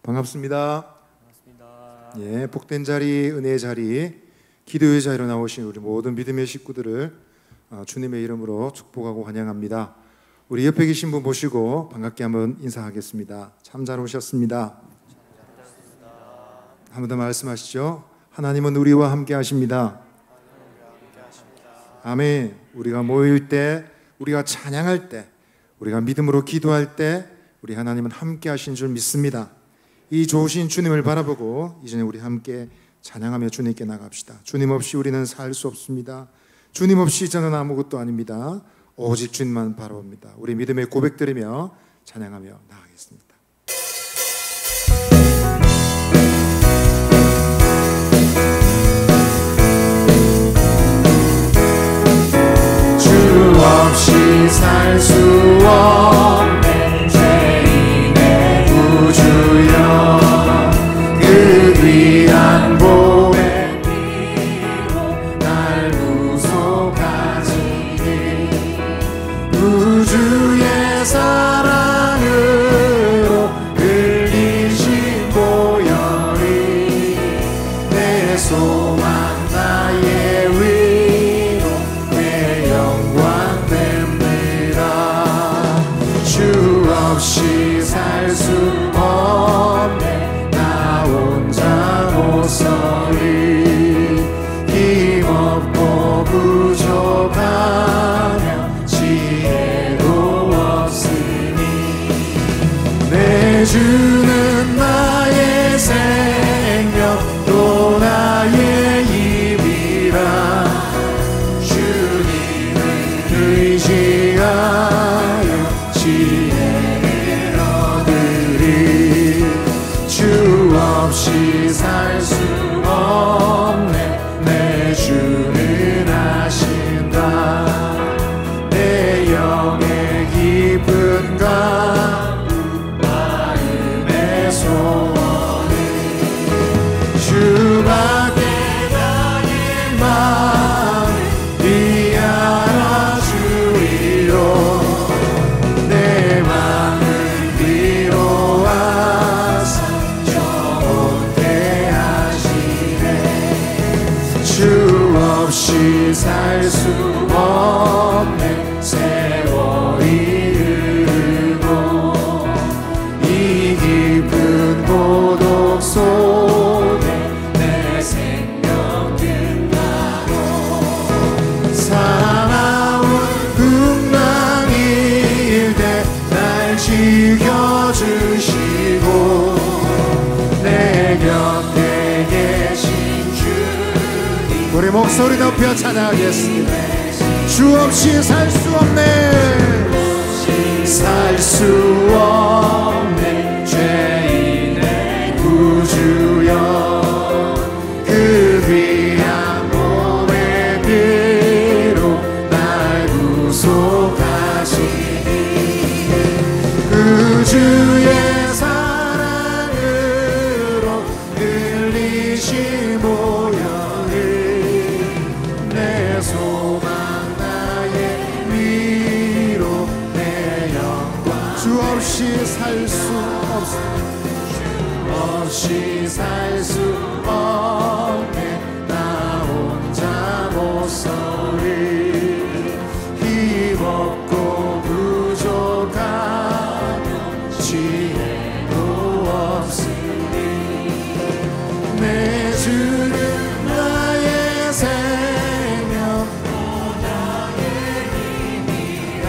반갑습니다. 반갑습니다. 예, 복된 자리, 은혜의 자리, 기도의 자리로 나오신 우리 모든 믿음의 식구들을 주님의 이름으로 축복하고 환영합니다. 우리 옆에 계신 분 보시고 반갑게 한번 인사하겠습니다. 참 잘 오셨습니다. 한 번 더 말씀하시죠. 하나님은 우리와 함께 하십니다. 아멘. 우리가 모일 때, 우리가 찬양할 때, 우리가 믿음으로 기도할 때 우리 하나님은 함께 하신 줄 믿습니다. 이 좋으신 주님을 바라보고 이전에 우리 함께 찬양하며 주님께 나갑시다. 주님 없이 우리는 살 수 없습니다. 주님 없이 저는 아무것도 아닙니다. 오직 주님만 바라봅니다. 우리 믿음의 고백드리며 찬양하며 나가겠습니다. 주 없이 살 수 없는 죄인의 구주여, 그 귀한 보배 피로 날 구속하시니, 우주의 사랑으로 흘리신 보혈이 내 소망 나의 위로 내 영광 됩니다. 주 없이 살 수 없네 나 혼자 못 서리, 힘없고 부족하며 지혜도 없으니, 내 주는 나의 생명 또 나의 힘이라, 주님을 의지하여 지혜를 얻으리. 주 없이 살 수 없네 내 주는 아신다. 내 영의 기쁨과 마음의 소원을 주밖에 나의 마음을 이알아 주리로, 내 마음을 위로하사 영원케 하시네. 주 없이 살 수 없네 세월이 흐르고, 이 깊은 고독 속에 내 생명 끝나고, 사나운 풍랑일 때 날 지켜주시고, 내 곁에 계신 주님 우리 목소리 높여 찬양하겠습니다. 주 없이 살 수 없네, 살 수 없네 죄인의 구주여, 그 귀한 몸의 피로 날 구속하시니, 그 주의 사랑으로 흘리신 보혈을 내 소망 나의 위로 내 영광. 주 없이 살 수 없습니다. 없이 살 수 없네 나 혼자 못 서리, 힘없고 부족하며 지혜도 없으니, 내 주는 나의 생명 또 나의 힘이라,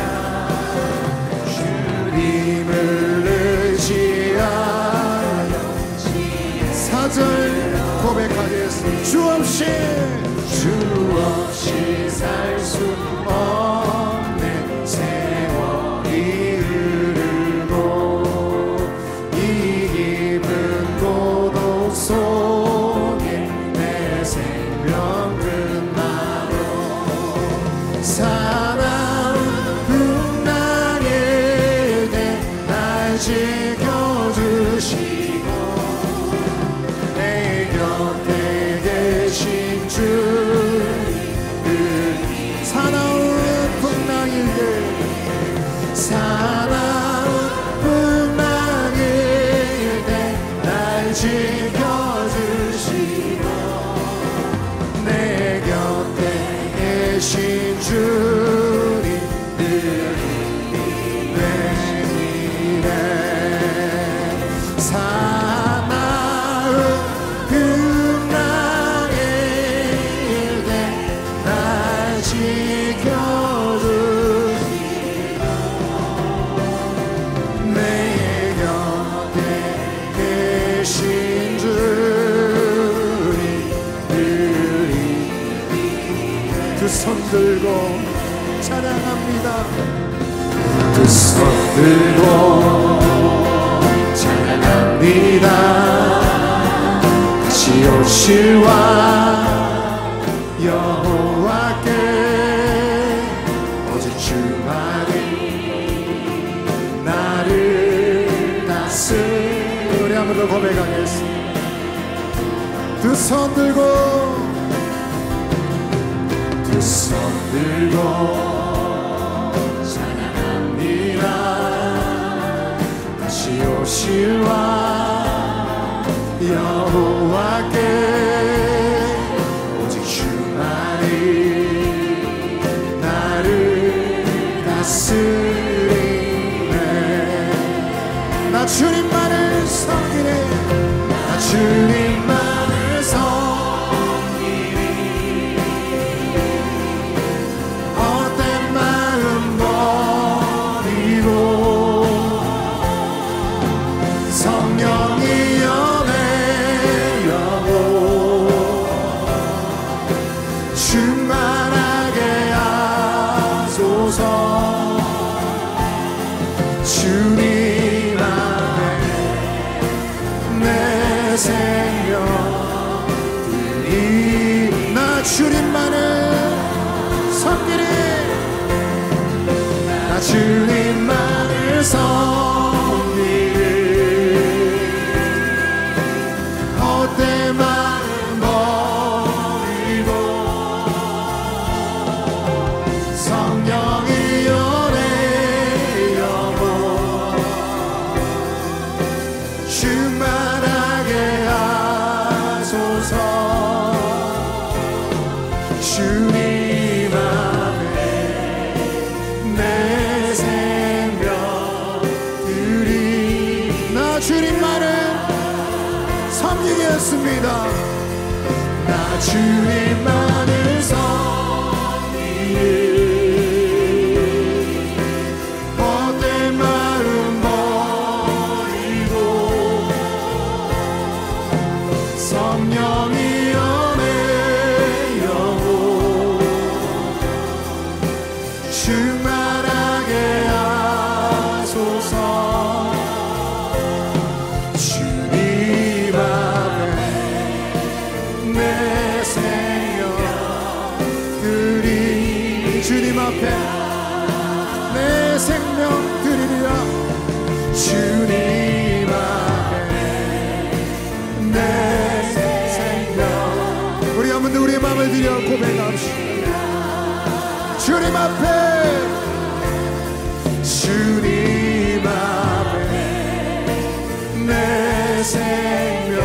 주님을 의지하여 사절 고백하겠습니다. 주 없이 살 수 없네 세월이 흐르고, 이 깊은 고독 속에 내 생명 끝나고, 사나운 풍랑일 때 날 지켜주시고, 내 곁에 계신 주님, 사나운 풍랑일 때, 사나운 풍랑일 때 날 지켜주시고 내 곁에 계신 주님 내 미래 사나운 극락의 일대 날 지켜주시고 내 곁에 계신 주님 두 손 들고 찬양합니다. 두 손 들고 찬양합니다. 다시 오실와 여호와께 오직 주만이 나를 다스리 우리 한 번 더 고백하겠습니다. 두 손 들고 두 손 들고 찬양합니다. 다시 오실와 여호와께 오직 주만이 나를 다스리네. 나 주님만을 섬기네. 나 주님만을 섬기네. 헛된 마음 버리고 성령이여 내 영혼 충만하게 하소서. 주님 앞에 내 생명 드리. 나 주님만을 섬기리. 나 주님만을 섬기리. 헛된 마음 버리고 성령이여 내 영혼 충만하게 하소서. 주님 앞에 내 생명 드리. 나 주님만을 섬기겠습니다. 나 주님만을 섬기리. 헛된 마음 버리고 성령이여 내 영혼 충만하게 하소서. 주님 앞에 내 생명 드리. 주님 앞에 내 생명 드리리라. 주님 앞에 내 생명. 우리 한 번 더 우리의 마음을 드려 고백합시다. 주님 앞에 주님 앞에 내 생명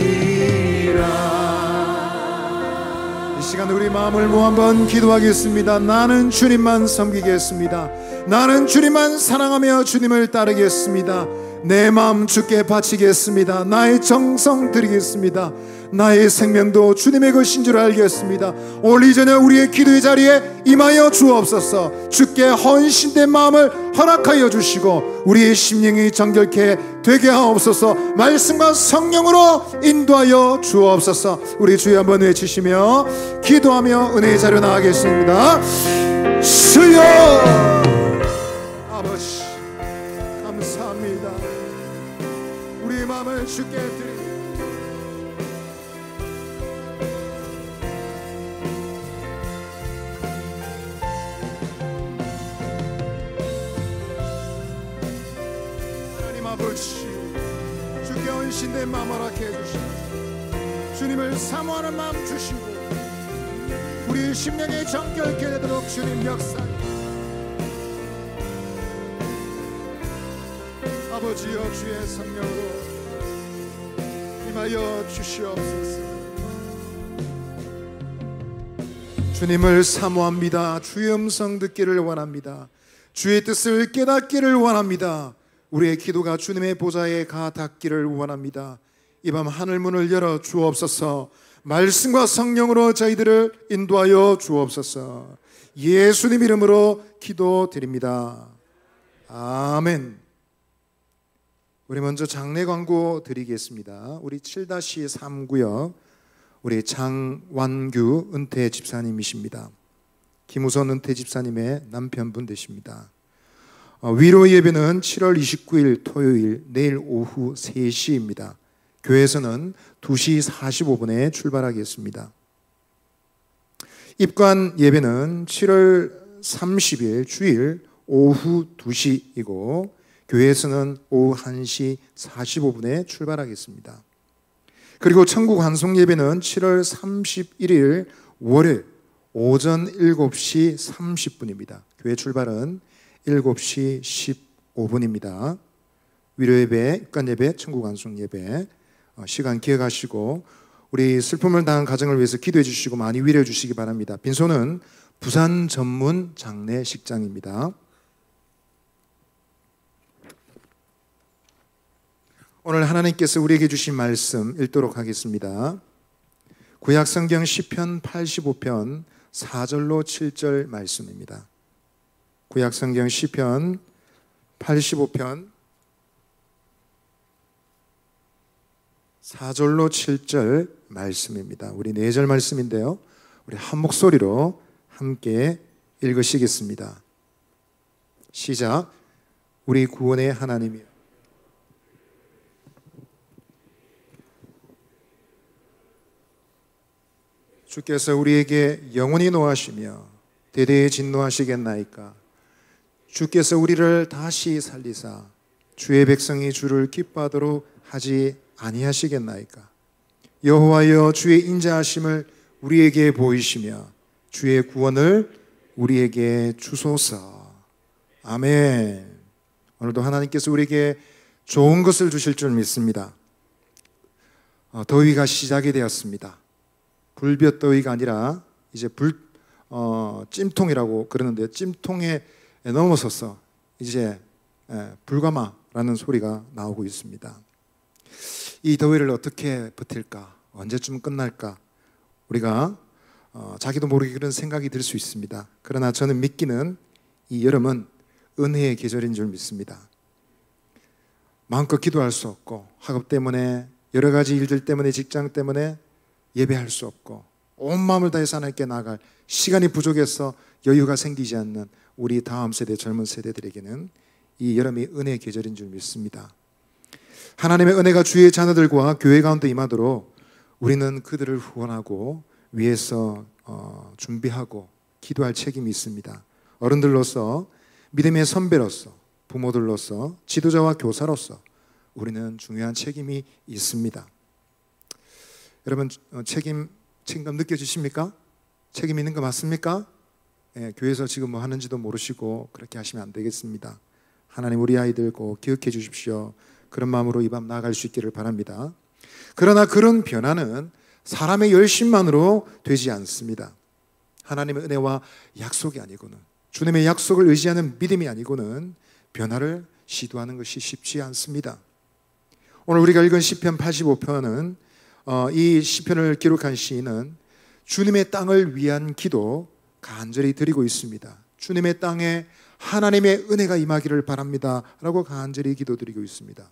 드리리라. 이 시간 우리 마음을 모아 한번 기도하겠습니다. 나는 주님만 섬기겠습니다. 나는 주님만 사랑하며 주님을 따르겠습니다. 내 마음 주께 바치겠습니다. 나의 정성 드리겠습니다. 나의 생명도 주님의 것인 줄 알겠습니다. 오늘 이전에 우리의 기도의 자리에 임하여 주옵소서. 주께 헌신된 마음을 허락하여 주시고 우리의 심령이 정결케 되게 하옵소서. 말씀과 성령으로 인도하여 주옵소서. 우리 주여 한번 외치시며 기도하며 은혜의 자리로 나가겠습니다. 주여 아버지 감사합니다. 우리의 마음을 주께 드립니다. 아버지 주께 헌신된 마음 허락해 주시고 주님을 사모하는 마음 주시고 우리 심령에 정결케 되도록 주님 역사해. 아버지여 주의 성령으로 임하여 주시옵소서. 주님을 사모합니다. 주의 음성 듣기를 원합니다. 주의 뜻을 깨닫기를 원합니다. 우리의 기도가 주님의 보좌에 가 닿기를 원합니다. 이 밤 하늘 문을 열어 주옵소서. 말씀과 성령으로 저희들을 인도하여 주옵소서. 예수님 이름으로 기도드립니다. 아멘. 우리 먼저 장례 광고 드리겠습니다. 우리 7-3 구역 우리 장완규 은퇴 집사님이십니다. 김우선 은퇴 집사님의 남편분 되십니다. 위로 예배는 7월 29일 토요일 내일 오후 3시입니다. 교회에서는 2시 45분에 출발하겠습니다. 입관 예배는 7월 30일 주일 오후 2시이고 교회에서는 오후 1시 45분에 출발하겠습니다. 그리고 천국 환송 예배는 7월 31일 월요일 오전 7시 30분입니다. 교회 출발은 7시 15분입니다. 위로 예배, 입관 예배, 천국 환송 예배 시간 기억하시고 우리 슬픔을 당한 가정을 위해서 기도해 주시고 많이 위로해 주시기 바랍니다. 빈소는 부산 전문 장례식장입니다. 오늘 하나님께서 우리에게 주신 말씀 읽도록 하겠습니다. 구약성경 시편 85편 4절로 7절 말씀입니다. 구약성경 시편 85편 4절로 7절 말씀입니다. 우리 4절 말씀인데요, 우리 한 목소리로 함께 읽으시겠습니다. 시작. 우리 구원의 하나님이여, 주께서 우리에게 영원히 노하시며 대대에 진노하시겠나이까. 주께서 우리를 다시 살리사 주의 백성이 주를 기뻐하도록 하지 아니하시겠나이까. 여호와여, 주의 인자하심을 우리에게 보이시며 주의 구원을 우리에게 주소서. 아멘. 오늘도 하나님께서 우리에게 좋은 것을 주실 줄 믿습니다. 더위가 시작이 되었습니다. 불볕더위가 아니라 이제 찜통이라고 그러는데, 찜통에 넘어서서 이제 불가마라는 소리가 나오고 있습니다. 이 더위를 어떻게 버틸까? 언제쯤 끝날까? 우리가 자기도 모르게 그런 생각이 들 수 있습니다. 그러나 저는 믿기는 이 여름은 은혜의 계절인 줄 믿습니다. 마음껏 기도할 수 없고, 학업 때문에, 여러 가지 일들 때문에, 직장 때문에 예배할 수 없고, 온 마음을 다해서 하나님께 나아갈 시간이 부족해서 여유가 생기지 않는 우리 다음 세대, 젊은 세대들에게는 이 여름이 은혜의 계절인 줄 믿습니다. 하나님의 은혜가 주의 자녀들과 교회 가운데 임하도록 우리는 그들을 후원하고 위해서 준비하고 기도할 책임이 있습니다. 어른들로서, 믿음의 선배로서, 부모들로서, 지도자와 교사로서 우리는 중요한 책임이 있습니다. 여러분, 책임감 느껴지십니까? 책임 있는 거 맞습니까? 교회에서 지금 뭐 하는지도 모르시고 그렇게 하시면 안 되겠습니다. 하나님, 우리 아이들 꼭 기억해 주십시오. 그런 마음으로 이 밤 나아갈 수 있기를 바랍니다. 그러나 그런 변화는 사람의 열심만으로 되지 않습니다. 하나님의 은혜와 약속이 아니고는, 주님의 약속을 의지하는 믿음이 아니고는 변화를 시도하는 것이 쉽지 않습니다. 오늘 우리가 읽은 시편 85편은 이 시편을 기록한 시인은 주님의 땅을 위한 기도 간절히 드리고 있습니다. 주님의 땅에 하나님의 은혜가 임하기를 바랍니다 라고 간절히 기도드리고 있습니다.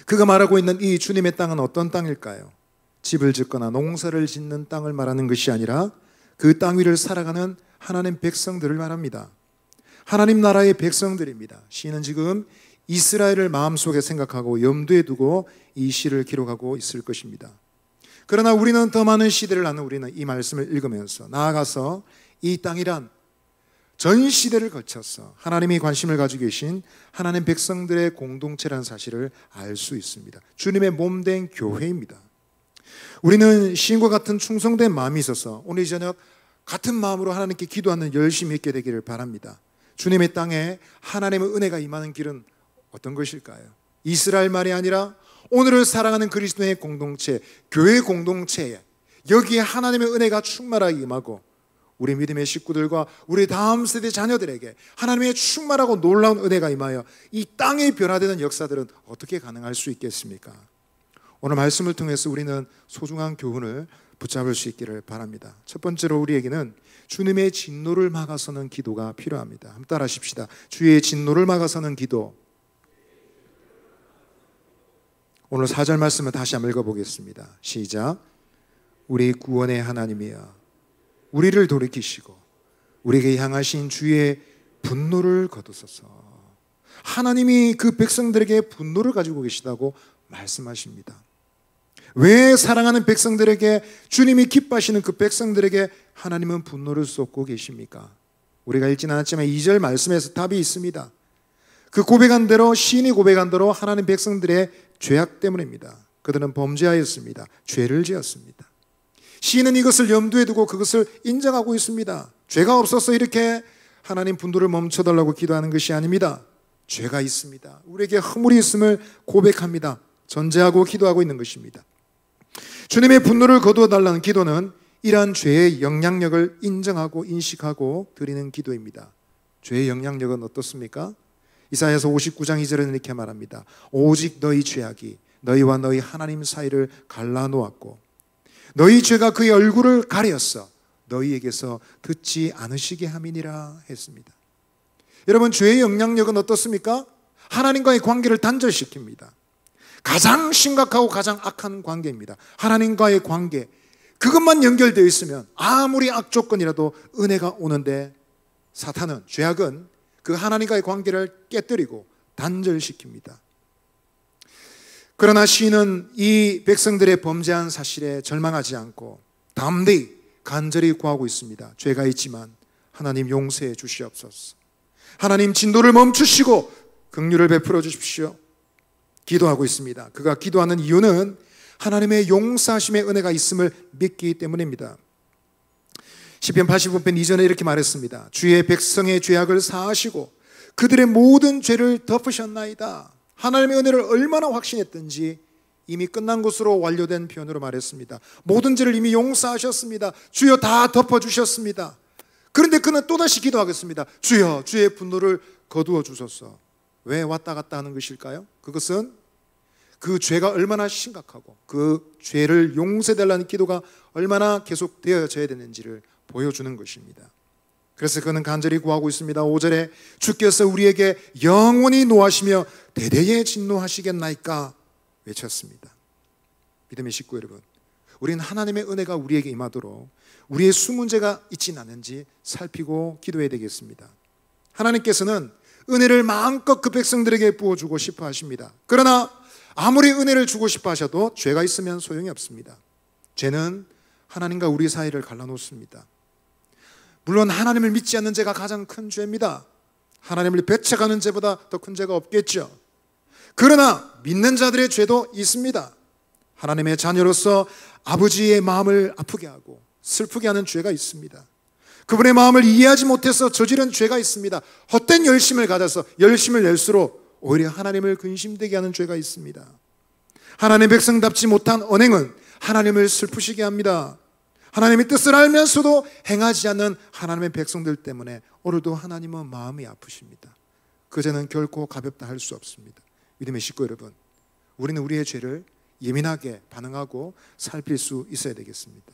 그가 말하고 있는 이 주님의 땅은 어떤 땅일까요? 집을 짓거나 농사를 짓는 땅을 말하는 것이 아니라 그 땅 위를 살아가는 하나님 백성들을 말합니다. 하나님 나라의 백성들입니다. 시인은 지금 이스라엘을 마음속에 생각하고 염두에 두고 이 시를 기록하고 있을 것입니다. 그러나 우리는 더 많은 시대를 아는 우리는 이 말씀을 읽으면서 나아가서 이 땅이란 전 시대를 거쳐서 하나님이 관심을 가지고 계신 하나님 백성들의 공동체라는 사실을 알 수 있습니다. 주님의 몸된 교회입니다. 우리는 시인과 같은 충성된 마음이 있어서 오늘 저녁 같은 마음으로 하나님께 기도하는 열심히 있게 되기를 바랍니다. 주님의 땅에 하나님의 은혜가 임하는 길은 어떤 것일까요? 이스라엘만이 아니라 오늘을 사랑하는 그리스도의 공동체, 교회 공동체에 여기에 하나님의 은혜가 충만하게 임하고 우리 믿음의 식구들과 우리 다음 세대 자녀들에게 하나님의 충만하고 놀라운 은혜가 임하여 이 땅에 변화되는 역사들은 어떻게 가능할 수 있겠습니까? 오늘 말씀을 통해서 우리는 소중한 교훈을 붙잡을 수 있기를 바랍니다. 첫 번째로 우리에게는 주님의 진노를 막아서는 기도가 필요합니다. 한번 따라 하십시다. 주의 진노를 막아서는 기도. 오늘 4절 말씀을 다시 한번 읽어보겠습니다. 시작. 우리 구원의 하나님이여 우리를 돌이키시고 우리에게 향하신 주의 분노를 거두소서. 하나님이 그 백성들에게 분노를 가지고 계시다고 말씀하십니다. 왜 사랑하는 백성들에게, 주님이 기뻐하시는 그 백성들에게 하나님은 분노를 쏟고 계십니까? 우리가 읽진 않았지만 2절 말씀에서 답이 있습니다. 그 고백한 대로, 시인이 고백한 대로 하나님 백성들의 죄악 때문입니다. 그들은 범죄하였습니다. 죄를 지었습니다. 시인은 이것을 염두에 두고 그것을 인정하고 있습니다. 죄가 없어서 이렇게 하나님 분노를 멈춰달라고 기도하는 것이 아닙니다. 죄가 있습니다. 우리에게 허물이 있음을 고백합니다. 전제하고 기도하고 있는 것입니다. 주님의 분노를 거두어 달라는 기도는 이러한 죄의 영향력을 인정하고 인식하고 드리는 기도입니다. 죄의 영향력은 어떻습니까? 이사야서 59장 2절에는 이렇게 말합니다. 오직 너희 죄악이 너희와 너희 하나님 사이를 갈라놓았고 너희 죄가 그의 얼굴을 가렸어 너희에게서 듣지 않으시게 함이니라 했습니다. 여러분, 죄의 영향력은 어떻습니까? 하나님과의 관계를 단절시킵니다. 가장 심각하고 가장 악한 관계입니다. 하나님과의 관계, 그것만 연결되어 있으면 아무리 악조건이라도 은혜가 오는데 사탄은, 죄악은 그 하나님과의 관계를 깨뜨리고 단절시킵니다. 그러나 시인은 이 백성들의 범죄한 사실에 절망하지 않고 담대히 간절히 구하고 있습니다. 죄가 있지만 하나님 용서해 주시옵소서. 하나님 진노를 멈추시고 긍휼을 베풀어 주십시오. 기도하고 있습니다. 그가 기도하는 이유는 하나님의 용서하심의 은혜가 있음을 믿기 때문입니다. 시편 85편 2절에 이렇게 말했습니다. 주의 백성의 죄악을 사하시고 그들의 모든 죄를 덮으셨나이다. 하나님의 은혜를 얼마나 확신했든지 이미 끝난 것으로 완료된 표현으로 말했습니다. 모든 죄를 이미 용서하셨습니다. 주여 다 덮어주셨습니다. 그런데 그는 또다시 기도하겠습니다. 주여 주의 분노를 거두어 주소서. 왜 왔다 갔다 하는 것일까요? 그것은 그 죄가 얼마나 심각하고 그 죄를 용서해달라는 기도가 얼마나 계속되어져야 되는지를 보여주는 것입니다. 그래서 그는 간절히 구하고 있습니다. 5절에 주께서 우리에게 영원히 노하시며 대대에 진노하시겠나이까 외쳤습니다. 믿음의 식구 여러분, 우리는 하나님의 은혜가 우리에게 임하도록 우리의 수문제가 있지는 않은지 살피고 기도해야 되겠습니다. 하나님께서는 은혜를 마음껏 그 백성들에게 부어주고 싶어 하십니다. 그러나 아무리 은혜를 주고 싶어 하셔도 죄가 있으면 소용이 없습니다. 죄는 하나님과 우리 사이를 갈라놓습니다. 물론 하나님을 믿지 않는 죄가 가장 큰 죄입니다. 하나님을 배척하는 죄보다 더 큰 죄가 없겠죠. 그러나 믿는 자들의 죄도 있습니다. 하나님의 자녀로서 아버지의 마음을 아프게 하고 슬프게 하는 죄가 있습니다. 그분의 마음을 이해하지 못해서 저지른 죄가 있습니다. 헛된 열심을 가져서 열심을 낼수록 오히려 하나님을 근심되게 하는 죄가 있습니다. 하나님의 백성답지 못한 언행은 하나님을 슬프시게 합니다. 하나님의 뜻을 알면서도 행하지 않는 하나님의 백성들 때문에 오늘도 하나님은 마음이 아프십니다. 그 죄는 결코 가볍다 할 수 없습니다. 믿음의 식구 여러분, 우리는 우리의 죄를 예민하게 반응하고 살필 수 있어야 되겠습니다.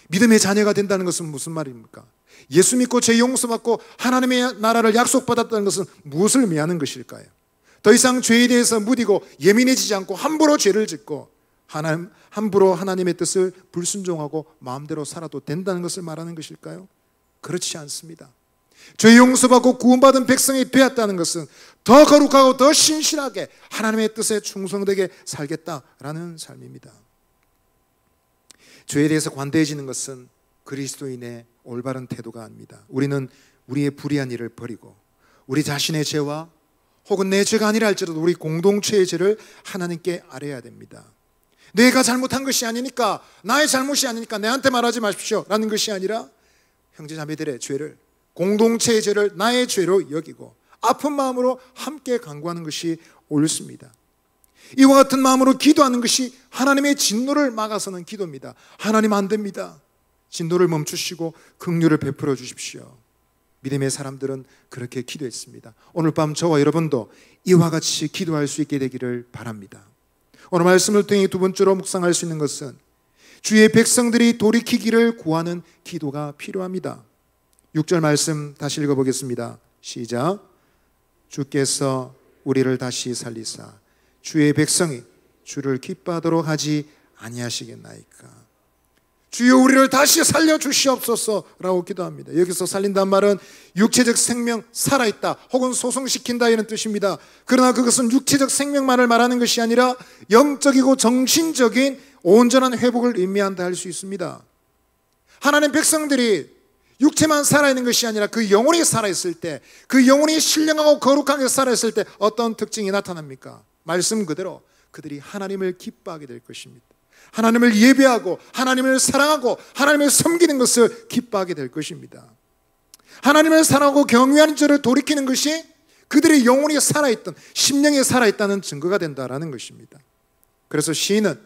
믿음의 자녀가 된다는 것은 무슨 말입니까? 예수 믿고 죄 용서받고 하나님의 나라를 약속받았다는 것은 무엇을 의미하는 것일까요? 더 이상 죄에 대해서 무디고 예민해지지 않고 함부로 죄를 짓고 함부로 하나님의 뜻을 불순종하고 마음대로 살아도 된다는 것을 말하는 것일까요? 그렇지 않습니다. 죄 용서받고 구원받은 백성이 되었다는 것은 더 거룩하고 더 신실하게 하나님의 뜻에 충성되게 살겠다라는 삶입니다. 죄에 대해서 관대해지는 것은 그리스도인의 올바른 태도가 아닙니다. 우리는 우리의 불의한 일을 버리고 우리 자신의 죄와 혹은 내 죄가 아니라 할지라도 우리 공동체의 죄를 하나님께 아뢰어야 됩니다. 내가 잘못한 것이 아니니까, 나의 잘못이 아니니까 내한테 말하지 마십시오 라는 것이 아니라 형제자매들의 죄를, 공동체의 죄를 나의 죄로 여기고 아픈 마음으로 함께 간구하는 것이 옳습니다. 이와 같은 마음으로 기도하는 것이 하나님의 진노를 막아서는 기도입니다. 하나님 안 됩니다. 진노를 멈추시고 긍휼을 베풀어 주십시오. 믿음의 사람들은 그렇게 기도했습니다. 오늘 밤 저와 여러분도 이와 같이 기도할 수 있게 되기를 바랍니다. 오늘 말씀을 통해 두 번째로 묵상할 수 있는 것은 주의 백성들이 돌이키기를 구하는 기도가 필요합니다. 6절 말씀 다시 읽어보겠습니다. 시작. 주께서 우리를 다시 살리사 주의 백성이 주를 기뻐하도록 하지 아니하시겠나이까. 주여 우리를 다시 살려주시옵소서라고 기도합니다. 여기서 살린다는 말은 육체적 생명 살아있다 혹은 소생시킨다 이런 뜻입니다. 그러나 그것은 육체적 생명만을 말하는 것이 아니라 영적이고 정신적인 온전한 회복을 의미한다 할 수 있습니다. 하나님 백성들이 육체만 살아있는 것이 아니라 그 영혼이 살아있을 때, 그 영혼이 신령하고 거룩하게 살아있을 때 어떤 특징이 나타납니까? 말씀 그대로 그들이 하나님을 기뻐하게 될 것입니다. 하나님을 예배하고 하나님을 사랑하고 하나님을 섬기는 것을 기뻐하게 될 것입니다. 하나님을 사랑하고 경외하는 자를 돌이키는 것이 그들의 영혼이 살아있던, 심령이 살아있다는 증거가 된다라는 것입니다. 그래서 시인은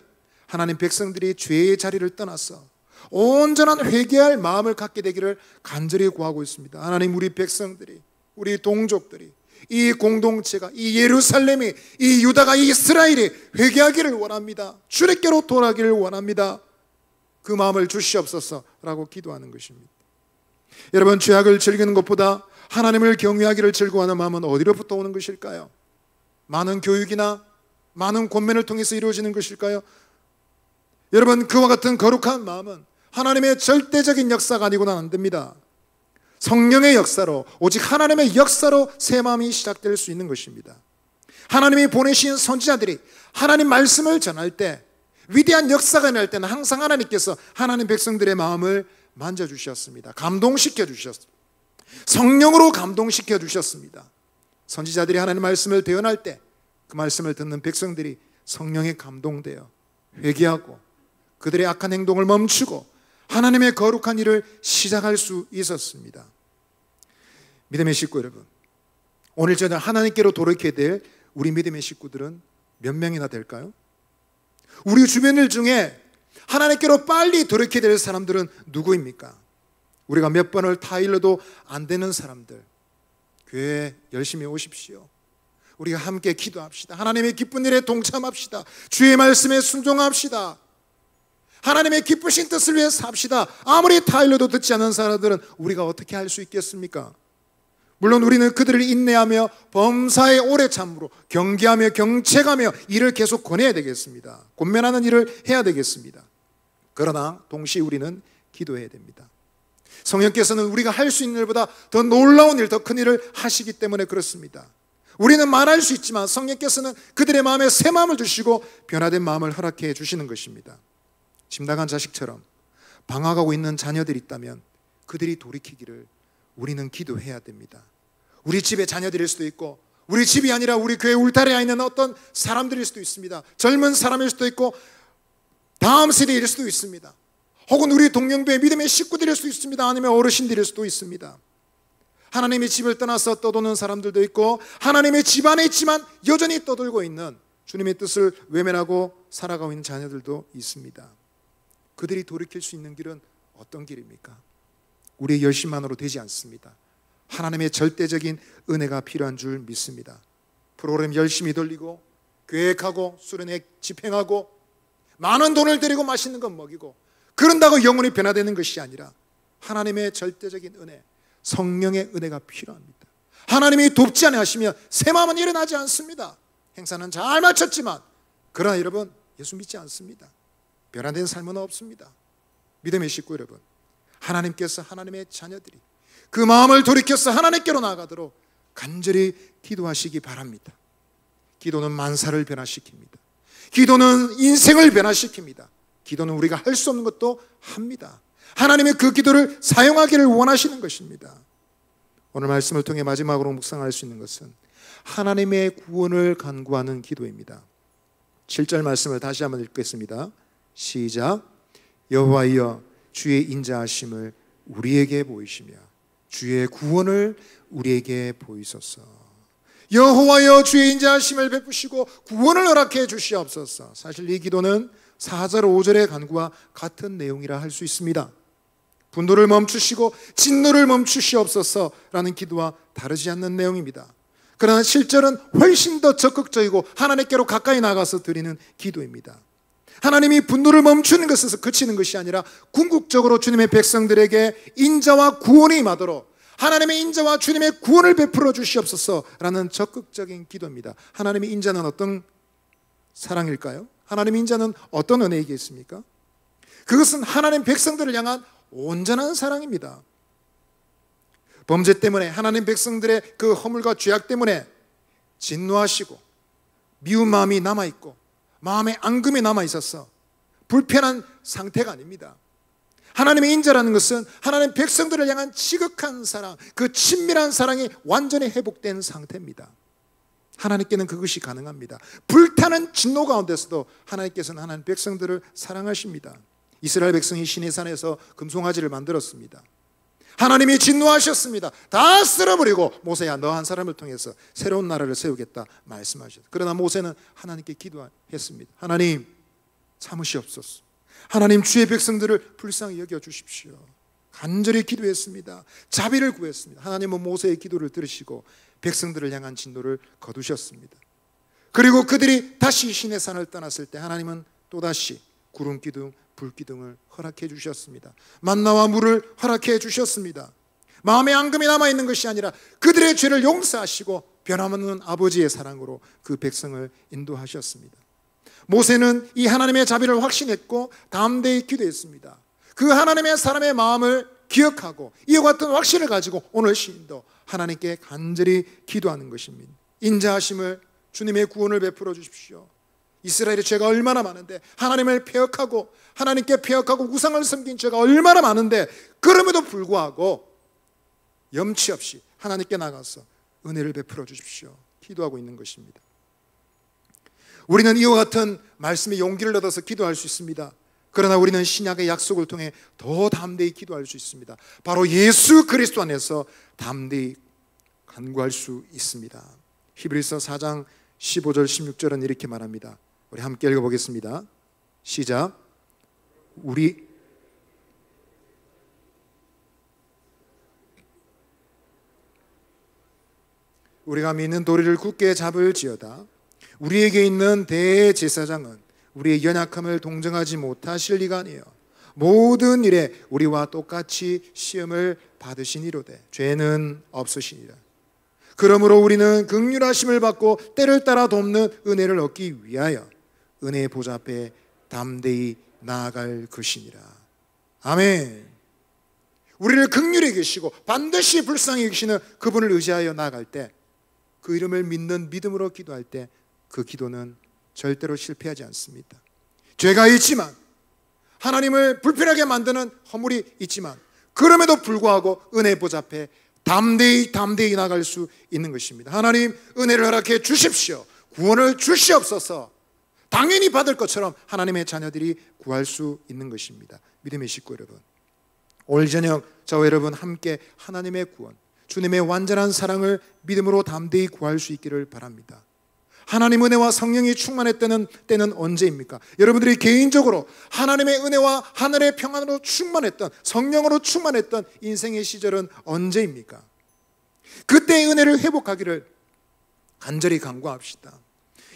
하나님 백성들이 죄의 자리를 떠나서 온전한 회개할 마음을 갖게 되기를 간절히 구하고 있습니다. 하나님, 우리 백성들이, 우리 동족들이, 이 공동체가, 이 예루살렘이, 이 유다가, 이 이스라엘이 회개하기를 원합니다. 주님께로 돌아가기를 원합니다. 그 마음을 주시옵소서라고 기도하는 것입니다. 여러분, 죄악을 즐기는 것보다 하나님을 경외하기를 즐거워하는 마음은 어디로부터 오는 것일까요? 많은 교육이나 많은 권면을 통해서 이루어지는 것일까요? 여러분, 그와 같은 거룩한 마음은 하나님의 절대적인 역사가 아니고는 안 됩니다. 성령의 역사로, 오직 하나님의 역사로 새 마음이 시작될 수 있는 것입니다. 하나님이 보내신 선지자들이 하나님 말씀을 전할 때, 위대한 역사가 날 때는 항상 하나님께서 하나님 백성들의 마음을 만져주셨습니다. 감동시켜 주셨습니다. 성령으로 감동시켜 주셨습니다. 선지자들이 하나님 말씀을 대언할 때 그 말씀을 듣는 백성들이 성령에 감동되어 회개하고 그들의 악한 행동을 멈추고 하나님의 거룩한 일을 시작할 수 있었습니다. 믿음의 식구 여러분, 오늘 저녁 하나님께로 돌이켜야 될 우리 믿음의 식구들은 몇 명이나 될까요? 우리 주변일 중에 하나님께로 빨리 돌이켜야 될 사람들은 누구입니까? 우리가 몇 번을 타일러도 안 되는 사람들, 교회에 열심히 오십시오. 우리가 함께 기도합시다. 하나님의 기쁜 일에 동참합시다. 주의 말씀에 순종합시다. 하나님의 기쁘신 뜻을 위해 삽시다. 아무리 타일러도 듣지 않는 사람들은 우리가 어떻게 할 수 있겠습니까? 물론 우리는 그들을 인내하며 범사에 오래 참으로 경계하며 경책하며 일을 계속 권해야 되겠습니다. 권면하는 일을 해야 되겠습니다. 그러나 동시에 우리는 기도해야 됩니다. 성령께서는 우리가 할 수 있는 일보다 더 놀라운 일, 더 큰 일을 하시기 때문에 그렇습니다. 우리는 말할 수 있지만 성령께서는 그들의 마음에 새 마음을 주시고 변화된 마음을 허락해 주시는 것입니다. 심당한 자식처럼 방황하고 있는 자녀들이 있다면 그들이 돌이키기를 우리는 기도해야 됩니다. 우리 집의 자녀들일 수도 있고, 우리 집이 아니라 우리 교회 울타리에 있는 어떤 사람들일 수도 있습니다. 젊은 사람일 수도 있고, 다음 세대일 수도 있습니다. 혹은 우리 동령배의 믿음의 식구들일 수도 있습니다. 아니면 어르신들일 수도 있습니다. 하나님의 집을 떠나서 떠도는 사람들도 있고, 하나님의 집 안에 있지만 여전히 떠돌고 있는, 주님의 뜻을 외면하고 살아가고 있는 자녀들도 있습니다. 그들이 돌이킬 수 있는 길은 어떤 길입니까? 우리의 열심만으로 되지 않습니다. 하나님의 절대적인 은혜가 필요한 줄 믿습니다. 프로그램 열심히 돌리고 계획하고 수련회 집행하고 많은 돈을 들이고 맛있는 것 먹이고 그런다고 영혼이 변화되는 것이 아니라 하나님의 절대적인 은혜, 성령의 은혜가 필요합니다. 하나님이 돕지 않으시면 새 마음은 일어나지 않습니다. 행사는 잘 마쳤지만 그러나 여러분, 예수 믿지 않습니다. 변화된 삶은 없습니다. 믿음의 식구 여러분, 하나님께서 하나님의 자녀들이 그 마음을 돌이켜서 하나님께로 나아가도록 간절히 기도하시기 바랍니다. 기도는 만사를 변화시킵니다. 기도는 인생을 변화시킵니다. 기도는 우리가 할 수 없는 것도 합니다. 하나님의 그 기도를 사용하기를 원하시는 것입니다. 오늘 말씀을 통해 마지막으로 묵상할 수 있는 것은 하나님의 구원을 간구하는 기도입니다. 7절 말씀을 다시 한번 읽겠습니다. 시작. 여호와여, 주의 인자하심을 우리에게 보이시며 주의 구원을 우리에게 보이소서. 여호와여 주의 인자하심을 베푸시고 구원을 허락해 주시옵소서. 사실 이 기도는 4절 5절의 간구와 같은 내용이라 할 수 있습니다. 분노를 멈추시고 진노를 멈추시옵소서라는 기도와 다르지 않는 내용입니다. 그러나 실제로는 훨씬 더 적극적이고 하나님께로 가까이 나가서 드리는 기도입니다. 하나님이 분노를 멈추는 것에서 그치는 것이 아니라 궁극적으로 주님의 백성들에게 인자와 구원이 임하도록 하나님의 인자와 주님의 구원을 베풀어 주시옵소서라는 적극적인 기도입니다. 하나님의 인자는 어떤 사랑일까요? 하나님의 인자는 어떤 은혜이겠습니까? 그것은 하나님 백성들을 향한 온전한 사랑입니다. 범죄 때문에 하나님 백성들의 그 허물과 죄악 때문에 진노하시고 미운 마음이 남아있고 마음에 앙금이 남아있어서 불편한 상태가 아닙니다. 하나님의 인자라는 것은 하나님 백성들을 향한 지극한 사랑, 그 친밀한 사랑이 완전히 회복된 상태입니다. 하나님께는 그것이 가능합니다. 불타는 진노 가운데서도 하나님께서는 하나님 백성들을 사랑하십니다. 이스라엘 백성이 시내산에서 금송아지를 만들었습니다. 하나님이 진노하셨습니다. 다 쓸어버리고 모세야 너 한 사람을 통해서 새로운 나라를 세우겠다 말씀하셨어요. 그러나 모세는 하나님께 기도했습니다. 하나님 참으시옵소서. 하나님 주의 백성들을 불쌍히 여겨주십시오. 간절히 기도했습니다. 자비를 구했습니다. 하나님은 모세의 기도를 들으시고 백성들을 향한 진노를 거두셨습니다. 그리고 그들이 다시 시내산을 떠났을 때 하나님은 또다시 구름 기둥, 불 기둥을 허락해 주셨습니다. 만나와 물을 허락해 주셨습니다. 마음에 앙금이 남아있는 것이 아니라 그들의 죄를 용서하시고 변함없는 아버지의 사랑으로 그 백성을 인도하셨습니다. 모세는 이 하나님의 자비를 확신했고 담대히 기도했습니다. 그 하나님의 사람의 마음을 기억하고 이와 같은 확신을 가지고 오늘 시인도 하나님께 간절히 기도하는 것입니다. 인자하심을 주님의 구원을 베풀어 주십시오. 이스라엘의 죄가 얼마나 많은데 하나님을 폐역하고 하나님께 폐역하고 우상을 섬긴 죄가 얼마나 많은데 그럼에도 불구하고 염치 없이 하나님께 나가서 은혜를 베풀어 주십시오. 기도하고 있는 것입니다. 우리는 이와 같은 말씀에 용기를 얻어서 기도할 수 있습니다. 그러나 우리는 신약의 약속을 통해 더 담대히 기도할 수 있습니다. 바로 예수 그리스도 안에서 담대히 간구할 수 있습니다. 히브리서 4장 15절 16절은 이렇게 말합니다. 우리 함께 읽어보겠습니다. 시작. 우리가 믿는 도리를 굳게 잡을지어다. 우리에게 있는 대제사장은 우리의 연약함을 동정하지 못하실 리가 아니에요. 모든 일에 우리와 똑같이 시험을 받으시니로되 죄는 없으시니라. 그러므로 우리는 긍휼하심을 받고 때를 따라 돕는 은혜를 얻기 위하여 은혜의 보좌 앞에 담대히 나아갈 것이니라. 아멘. 우리를 긍휼히 계시고 반드시 불쌍히 계시는 그분을 의지하여 나아갈 때, 그 이름을 믿는 믿음으로 기도할 때 그 기도는 절대로 실패하지 않습니다. 죄가 있지만, 하나님을 불편하게 만드는 허물이 있지만, 그럼에도 불구하고 은혜의 보좌 앞에 담대히 나갈 수 있는 것입니다. 하나님 은혜를 허락해 주십시오. 구원을 주시옵소서. 당연히 받을 것처럼 하나님의 자녀들이 구할 수 있는 것입니다. 믿음의 식구 여러분, 오늘 저녁 저와 여러분 함께 하나님의 구원, 주님의 완전한 사랑을 믿음으로 담대히 구할 수 있기를 바랍니다. 하나님 은혜와 성령이 충만했던 때는 언제입니까? 여러분들이 개인적으로 하나님의 은혜와 하늘의 평안으로 충만했던, 성령으로 충만했던 인생의 시절은 언제입니까? 그때의 은혜를 회복하기를 간절히 간구합시다.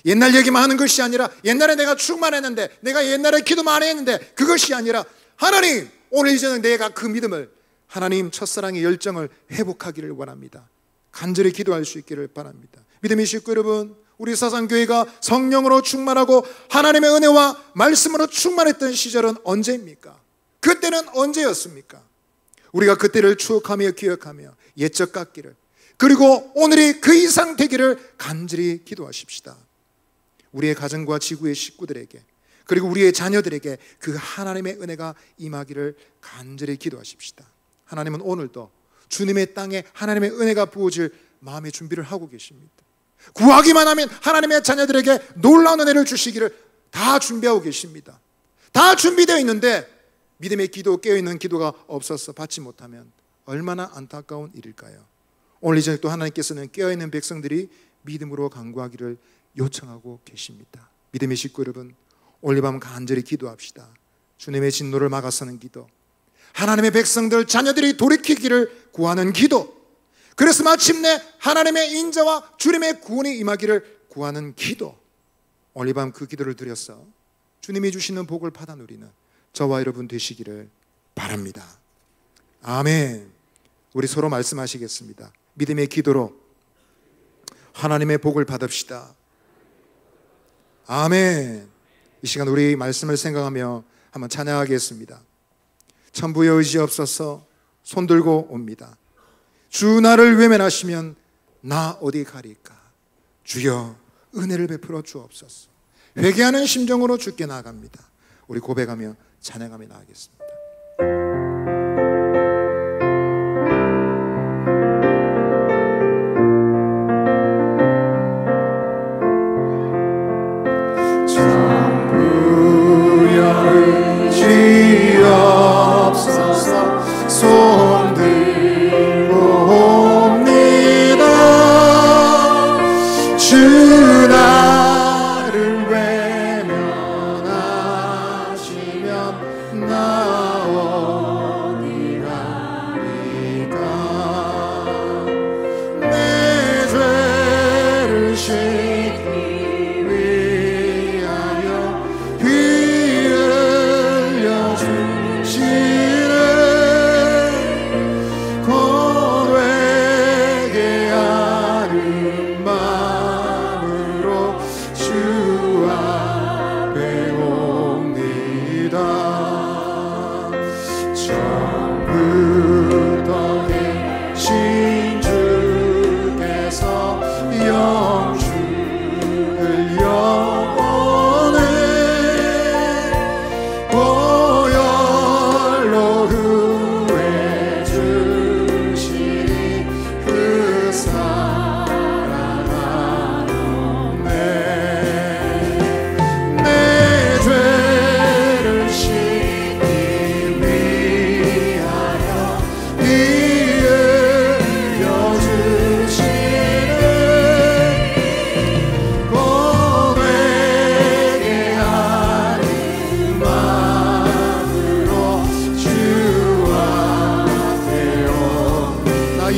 옛날 얘기만 하는 것이 아니라, 옛날에 내가 충만했는데, 내가 옛날에 기도 많이 했는데, 그것이 아니라 하나님 오늘 이제는 내가 그 믿음을, 하나님 첫사랑의 열정을 회복하기를 원합니다. 간절히 기도할 수 있기를 바랍니다. 믿음의 식구 여러분, 우리 사상교회가 성령으로 충만하고 하나님의 은혜와 말씀으로 충만했던 시절은 언제입니까? 그때는 언제였습니까? 우리가 그때를 추억하며 기억하며 옛적 같기를, 그리고 오늘이 그 이상 되기를 간절히 기도하십시다. 우리의 가정과 지구의 식구들에게, 그리고 우리의 자녀들에게 그 하나님의 은혜가 임하기를 간절히 기도하십시다. 하나님은 오늘도 주님의 땅에 하나님의 은혜가 부어질 마음의 준비를 하고 계십니다. 구하기만 하면 하나님의 자녀들에게 놀라운 은혜를 주시기를 다 준비하고 계십니다. 다 준비되어 있는데 믿음의 기도, 깨어있는 기도가 없어서 받지 못하면 얼마나 안타까운 일일까요? 오늘 이 저녁 또 하나님께서는 깨어있는 백성들이 믿음으로 간구하기를 요청하고 계십니다. 믿음의 식구 여러분, 오늘 밤 간절히 기도합시다. 주님의 진노를 막아서는 기도, 하나님의 백성들 자녀들이 돌이키기를 구하는 기도, 그래서 마침내 하나님의 인자와 주님의 구원이 임하기를 구하는 기도, 오늘 밤 그 기도를 드려서 주님이 주시는 복을 받아 누리는 저와 여러분 되시기를 바랍니다. 아멘. 우리 서로 말씀하시겠습니다. 믿음의 기도로 하나님의 복을 받읍시다. 아멘. 이 시간 우리 말씀을 생각하며 한번 찬양하겠습니다. 천부의 의지 없어서 손들고 옵니다. 주 나를 외면하시면 나 어디 가리까? 주여 은혜를 베풀어 주옵소서. 회개하는 심정으로 주께 나아갑니다. 우리 고백하며 찬양하며 나아가겠습니다.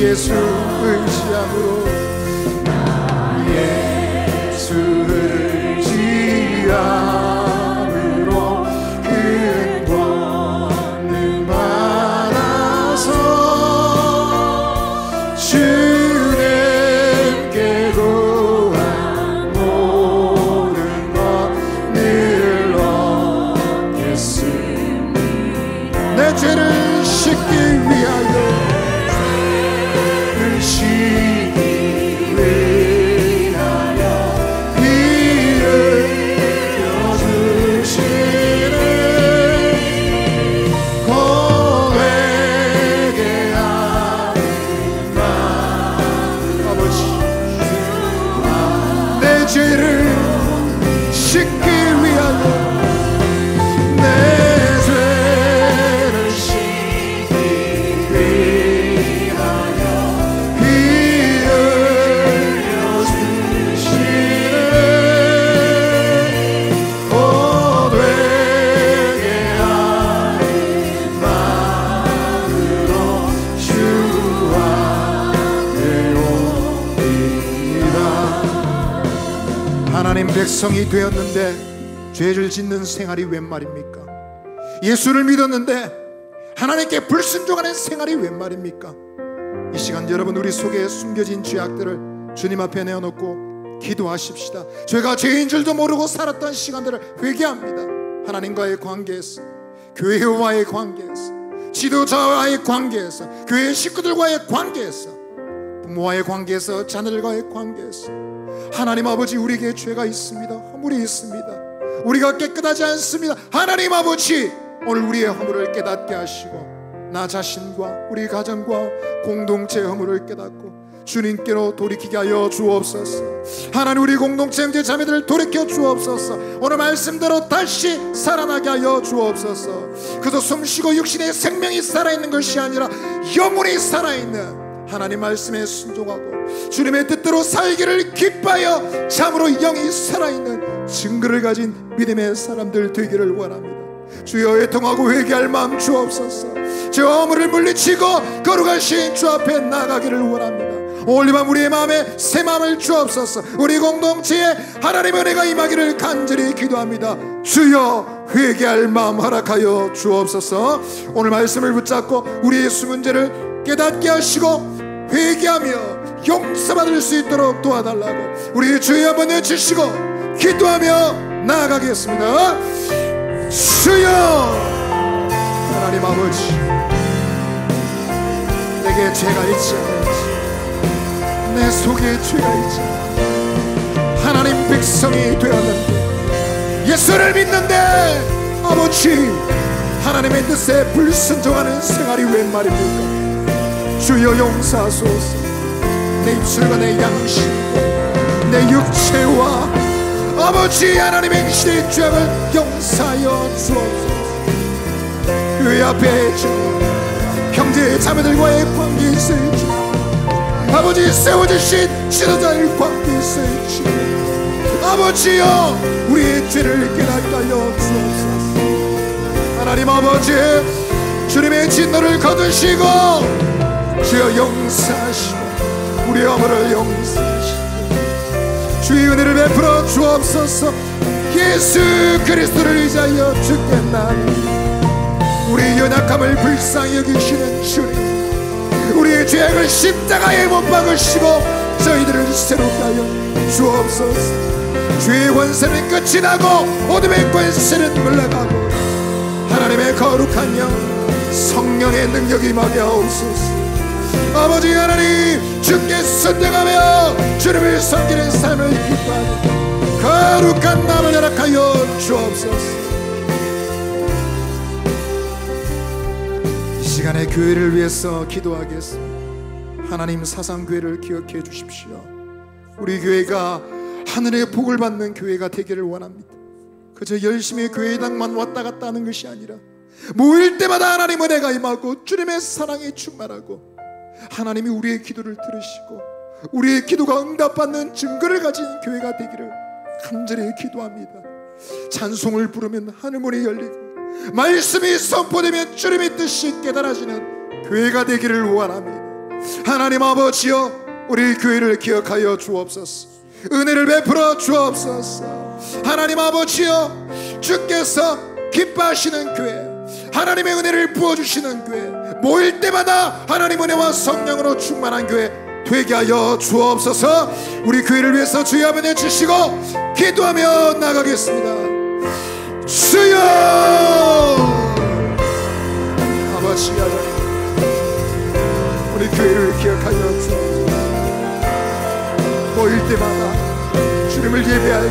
예수 의지함으로 나 예수 의지함으로 큰 권능 받아서 주님께 구한 모든 것 늘 얻겠습니다. 내 죄를 씻기 위하여 백성이 되었는데 죄를 짓는 생활이 웬 말입니까? 예수를 믿었는데 하나님께 불순종하는 생활이 웬 말입니까? 이 시간 여러분 우리 속에 숨겨진 죄악들을 주님 앞에 내어놓고 기도하십시다. 죄가 죄인 줄도 모르고 살았던 시간들을 회개합니다. 하나님과의 관계에서, 교회와의 관계에서, 지도자와의 관계에서, 교회 식구들과의 관계에서, 부모와의 관계에서, 자녀들과의 관계에서 하나님 아버지 우리에게 죄가 있습니다. 허물이 있습니다. 우리가 깨끗하지 않습니다. 하나님 아버지 오늘 우리의 허물을 깨닫게 하시고 나 자신과 우리 가정과 공동체의 허물을 깨닫고 주님께로 돌이키게 하여 주옵소서. 하나님, 우리 공동체 형제 자매들을 돌이켜 주옵소서. 오늘 말씀대로 다시 살아나게 하여 주옵소서. 그저 숨쉬고 육신의 생명이 살아있는 것이 아니라 영혼이 살아있는 하나님 말씀에 순종하고 주님의 뜻대로 살기를 기뻐하여 참으로 영이 살아있는 증거를 가진 믿음의 사람들 되기를 원합니다. 주여, 애통하고 회개할 마음 주옵소서. 제 허물을 물리치고 거룩하신 주 앞에 나가기를 원합니다. 오늘 밤 우리의 마음에 새 마음을 주옵소서. 우리 공동체에 하나님의 은혜가 임하기를 간절히 기도합니다. 주여, 회개할 마음 허락하여 주옵소서. 오늘 말씀을 붙잡고 우리의 수문제를 깨닫게 하시고 회개하며 용서받을 수 있도록 도와달라고 우리 주여 한번 외치시고 기도하며 나아가겠습니다. 주여, 하나님 아버지, 내게 죄가 있지 않은지, 내 속에 죄가 있지 않은지, 하나님 백성이 되었는데, 예수를 믿는데 아버지 하나님의 뜻에 불순종하는 생활이 웬 말입니까? 주여 용서하소서. 내 입술과 내 양심과 내 육체와 아버지 하나님의 행실의 죄악을 용서하여 주옵소서. 교회 앞에 형제 자매들과의 관계에 있을지, 아버지 세워주신 지도자의 관계에 있을지, 아버지여 우리의 죄를 깨닫게 하여 주옵소서. 하나님 아버지, 주님의 진노를 거두시고 주여 용서하시고 우리의 허물을 용서하시고 주의 은혜를 베풀어 주옵소서. 예수 그리스도를 의지하여 죽겠나니 우리 연약함을 불쌍히 여기시는 주님, 우리의 죄악을 십자가에 못 박으시고 저희들을 새롭게 하여 주옵소서. 죄의 권세는 끝이 나고 어둠의 권세는 물러가고 하나님의 거룩한 영 성령의 능력이 임하게 하옵소서. 아버지 하나님, 주께 순종하며 주님을 섬기는 삶을 기뻐하는 거룩한 마음을 허락하여 주옵소서. 이 시간에 교회를 위해서 기도하겠습니다. 하나님, 사상교회를 기억해 주십시오. 우리 교회가 하늘의 복을 받는 교회가 되기를 원합니다. 그저 열심히 교회당만 왔다 갔다 하는 것이 아니라 모일 때마다 하나님 은혜가 임하고 주님의 사랑이 충만하고 하나님이 우리의 기도를 들으시고 우리의 기도가 응답받는 증거를 가진 교회가 되기를 간절히 기도합니다. 찬송을 부르면 하늘문이 열리고 말씀이 선포되면 주님의 뜻이 깨달아지는 교회가 되기를 원합니다. 하나님 아버지여, 우리 교회를 기억하여 주옵소서. 은혜를 베풀어 주옵소서. 하나님 아버지여, 주께서 기뻐하시는 교회, 하나님의 은혜를 부어주시는 교회, 모일 때마다 하나님 은혜와 성령으로 충만한 교회 되게 하여 주옵소서. 우리 교회를 위해서 주여 한번 해주시고 기도하며 나가겠습니다. 주여, 아버지 하나님, 우리 교회를 기억하여 주옵소서. 모일 때마다 주님을 예배할 때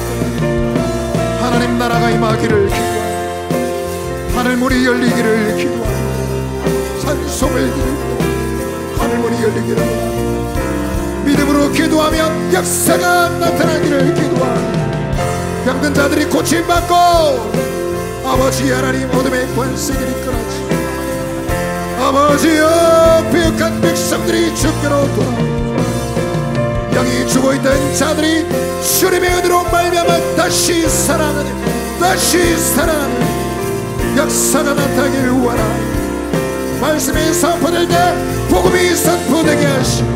하나님 나라가 임하기를 기도합니다. 하늘문이 열리기를 기도합니다. 찬송을 드리고 하늘문이 열리기를 믿음으로 기도하면 역사가 나타나기를 기도합니다. 병든 자들이 고침받고 아버지 하나님 어둠의 권세들이 끊어지고 아버지여 비역한 백성들이 주께로 돌아오고 영이 죽어있던 자들이 주님의 은혜로 말미암아 다시 살아나는 역사가 나타나기를 원합니다. 말씀이 선포될 때 복음이 선포되게 하시고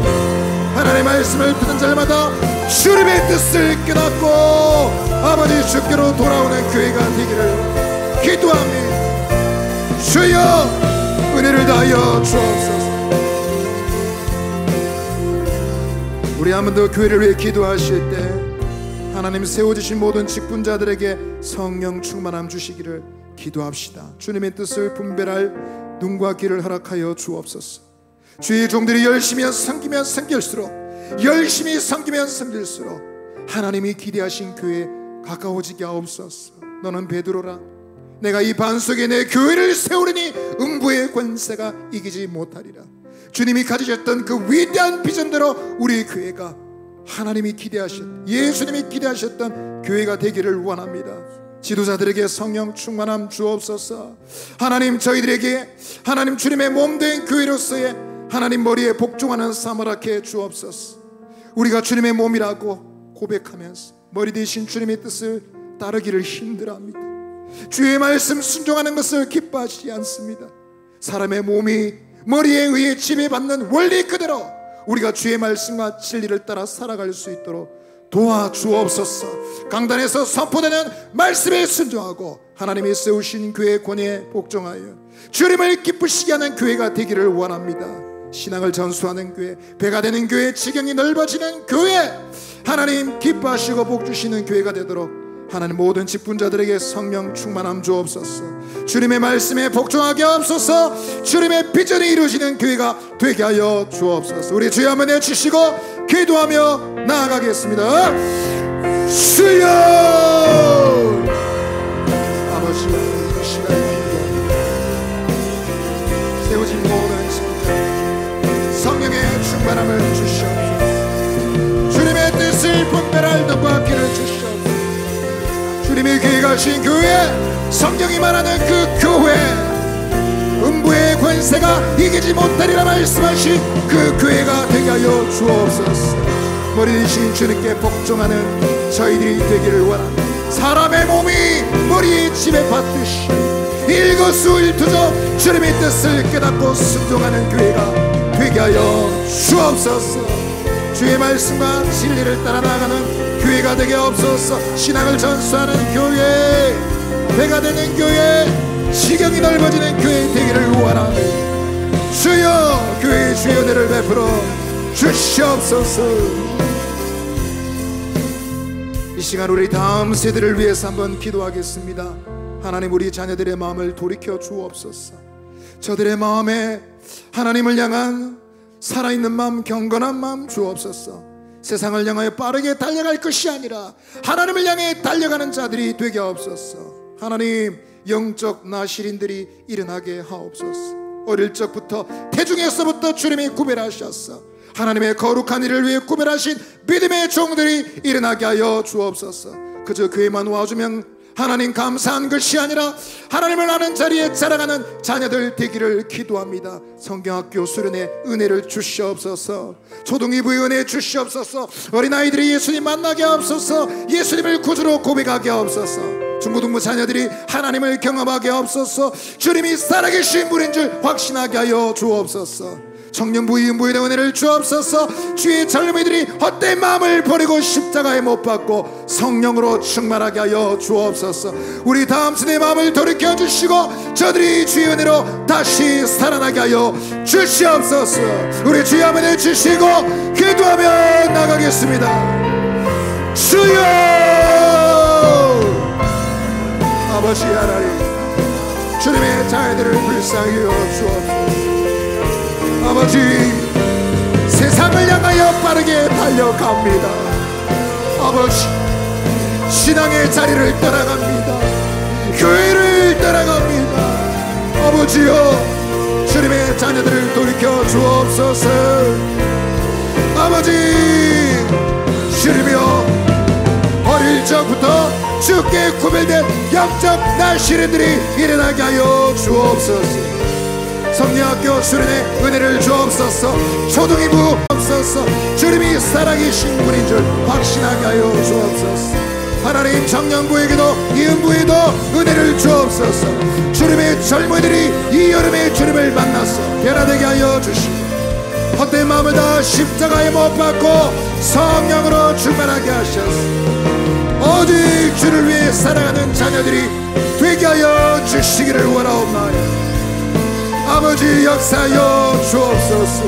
하나님의 말씀을 듣는 자마다 주님의 뜻을 깨닫고 아버지 주께로 돌아오는 교회가 되기를 기도합니다. 주여, 은혜를 다하여 주옵소서. 우리 한 번 더 교회를 위해 기도하실 때 하나님 세워주신 모든 직분자들에게 성령 충만함 주시기를 기도합시다. 주님의 뜻을 분별할 눈과 귀를 허락하여 주옵소서. 주의 종들이 열심히 섬기면 섬길수록 하나님이 기대하신 교회에 가까워지게 하옵소서. 너는 베드로라, 내가 이 반 속에 내 교회를 세우리니 음부의 권세가 이기지 못하리라. 주님이 가지셨던 그 위대한 비전대로 우리 교회가 하나님이 기대하셨던, 예수님이 기대하셨던 교회가 되기를 원합니다. 지도자들에게 성령 충만함 주옵소서. 하나님, 저희들에게 하나님 주님의 몸된 교회로서의 하나님 머리에 복종하는 삶을 하게 주옵소서. 우리가 주님의 몸이라고 고백하면서 머리 대신 주님의 뜻을 따르기를 힘들어합니다. 주의 말씀 순종하는 것을 기뻐하지 않습니다. 사람의 몸이 머리에 의해 지배받는 원리 그대로 우리가 주의 말씀과 진리를 따라 살아갈 수 있도록 도와주옵소서. 강단에서 선포되는 말씀에 순종하고 하나님이 세우신 교회의 권위에 복종하여 주님을 기쁘시게 하는 교회가 되기를 원합니다. 신앙을 전수하는 교회, 배가 되는 교회, 지경이 넓어지는 교회, 하나님 기뻐하시고 복주시는 교회가 되도록 하나님 모든 직분자들에게 성령 충만함 주옵소서. 주님의 말씀에 복종하게 하옵소서. 주님의 비전이 이루어지는 교회가 되게 하여 주옵소서. 우리 주여 한번 내주시고 기도하며 나아가겠습니다. 주여, 아버지, 이 시간에 세워진 모든 성령, 성령의 충만함을 주시옵소서. 주님의 뜻을 분별할 눈과 귀를 주시옵소서. 주님이 계획하신 교회, 성경이 말하는 그 교회, 음부의 권세가 이기지 못하리라 말씀하신 그 교회가 되게 하여 주옵소서. 머리 대신 주님께 복종하는 저희들이 되기를 원합니다. 사람의 몸이 머리에 지배받듯이 일거수일투족 주님의 뜻을 깨닫고 순종하는 교회가 되게 하여 주옵소서. 주의 말씀과 진리를 따라 나아가는 교회가 되게 없소서. 신앙을 전수하는 교회, 배가 되는 교회, 지경이 넓어지는 교회 되기를 원합니다. 주여, 교회의 주의 은혜를 베풀어 주시옵소서. 이 시간 우리 다음 세대를 위해서 한번 기도하겠습니다. 하나님, 우리 자녀들의 마음을 돌이켜 주옵소서. 저들의 마음에 하나님을 향한 살아있는 마음, 경건한 마음 주옵소서. 세상을 향하여 빠르게 달려갈 것이 아니라 하나님을 향해 달려가는 자들이 되게 하옵소서. 하나님, 영적 나실인들이 일어나게 하옵소서. 어릴 적부터 태중에서부터 주님이 구별하셨어. 하나님의 거룩한 일을 위해 구별하신 믿음의 종들이 일어나게 하여 주옵소서. 그저 교회만 와주면 하나님 감사한 것이 아니라 하나님을 아는 자리에 자라가는 자녀들 되기를 기도합니다. 성경학교 수련의 은혜를 주시옵소서. 초등이부의 은혜 주시옵소서. 어린아이들이 예수님 만나게 하옵소서. 예수님을 구주로 고백하게 하옵소서. 중고등부 자녀들이 하나님을 경험하게 하옵소서. 주님이 살아계신 분인 줄 확신하게 하여 주옵소서. 청년부 이은부의 은혜를 주옵소서. 주의 젊은이들이 헛된 마음을 버리고 십자가에 못 박고 성령으로 충만하게 하여 주옵소서. 우리 다음 세대의 마음을 돌이켜 주시고 저들이 주의 은혜로 다시 살아나게 하여 주시옵소서. 우리 주의 은혜 주시고 기도하며 나가겠습니다. 주여, 아버지 하나님, 주님의 자녀들을 불쌍히 여겨 주옵소서. 아버지, 세상을 향하여 빠르게 달려갑니다. 아버지, 신앙의 자리를 떠나갑니다. 교회를 떠나갑니다. 아버지여, 주님의 자녀들을 돌이켜 주옵소서. 아버지, 주님이여, 어릴 적부터 주께 구별된 영적 날씨들이 일어나게 하여 주옵소서. 성령학교 수련의 은혜를 주옵소서. 초등이부 없소서. 주님이 살아계신 분인 줄 확신하게 하여 주옵소서. 하나님, 청년부에게도 이은부에도 은혜를 주옵소서. 주님의 젊은이들이 이 여름에 주님을 만나서 변화되게 하여 주시고 헛된 마음을 다 십자가에 못 박고 성령으로 충만하게 하셔서 오직 주를 위해 살아가는 자녀들이 되게 하여 주시기를 원하옵나이다. 아버지, 역사하여 주옵소서.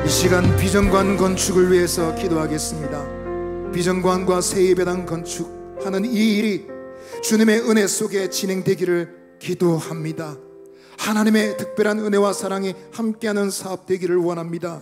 이 시간 비전관 건축을 위해서 기도하겠습니다. 비전관과 새 예배당 건축하는 이 일이 주님의 은혜 속에 진행되기를 기도합니다. 하나님의 특별한 은혜와 사랑이 함께하는 사업 되기를 원합니다.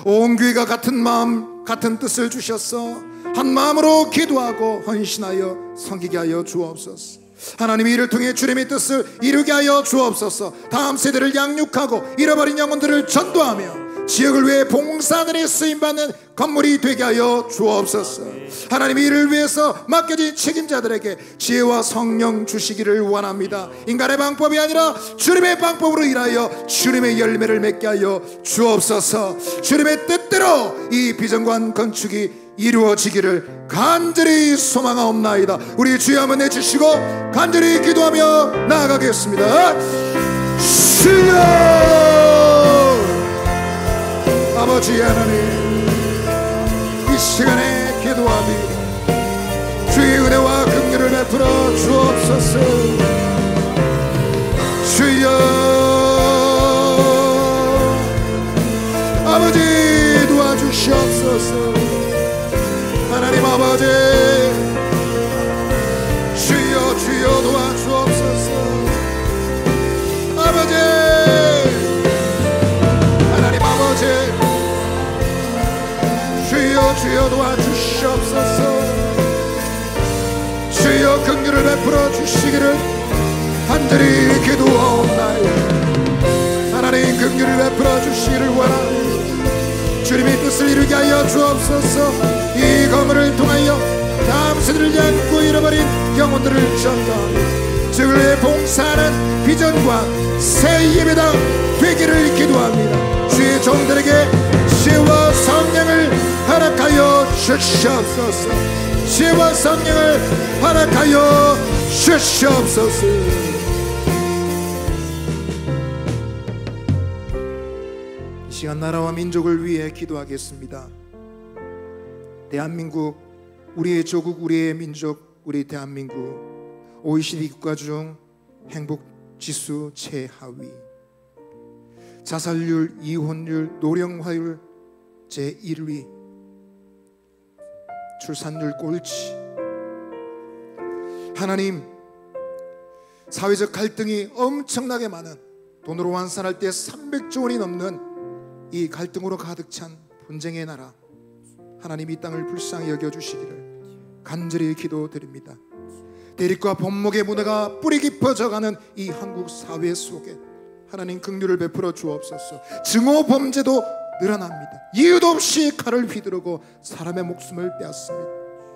온 교회가 같은 마음, 같은 뜻을 주셔서 한 마음으로 기도하고 헌신하여 섬기게 하여 주옵소서. 하나님 이를 통해 주님의 뜻을 이루게 하여 주옵소서. 다음 세대를 양육하고 잃어버린 영혼들을 전도하며 지역을 위해 봉사들에 쓰임받는 건물이 되게 하여 주옵소서. 하나님 이를 위해서 맡겨진 책임자들에게 지혜와 성령 주시기를 원합니다. 인간의 방법이 아니라 주님의 방법으로 일하여 주님의 열매를 맺게 하여 주옵소서. 주님의 뜻대로 이 비전관 건축이 이루어지기를 간절히 소망하옵나이다. 우리 주여 한번 내주시고 간절히 기도하며 나아가겠습니다. 주여 아버지 하나님, 이 시간에 기도하며 주의 은혜와 긍휼을 베풀어 주옵소서. 주여 아버지 도와주시옵소서. 하나님 아버지 주여 주여 도와주옵소서. 아버지 하나님 아버지 주여 주여 도와주시옵소서. 주여 긍휼을 베풀어 주시기를 간절히 기도하옵나이다. 하나님 긍휼을 베풀어 주시기를 원하옵나이다. 주님의 뜻을 이루게 하여 주옵소서. 이 건물을 통하여 다음 세대를 안고 잃어버린 영혼들을 전도하며 주를 위해 봉사하는 비전과 새 예배당 되기를 기도합니다. 주의 종들에게 지혜와 성령을 허락하여 주시옵소서. 지혜와 성령을 허락하여 주시옵소서. 이 시간 나라와 민족을 위해 기도하겠습니다. 대한민국, 우리의 조국, 우리의 민족, 우리 대한민국 OECD 국가 중 행복지수 최하위, 자살률, 이혼율, 노령화율 제1위, 출산율 꼴찌. 하나님, 사회적 갈등이 엄청나게 많은, 돈으로 환산할 때 300조 원이 넘는 이 갈등으로 가득 찬 분쟁의 나라, 하나님 이 땅을 불쌍히 여겨주시기를 간절히 기도드립니다. 대립과 번목의 문화가 뿌리 깊어져가는 이 한국 사회 속에 하나님 긍휼을 베풀어 주옵소서. 증오 범죄도 늘어납니다. 이유도 없이 칼을 휘두르고 사람의 목숨을 빼앗습니다.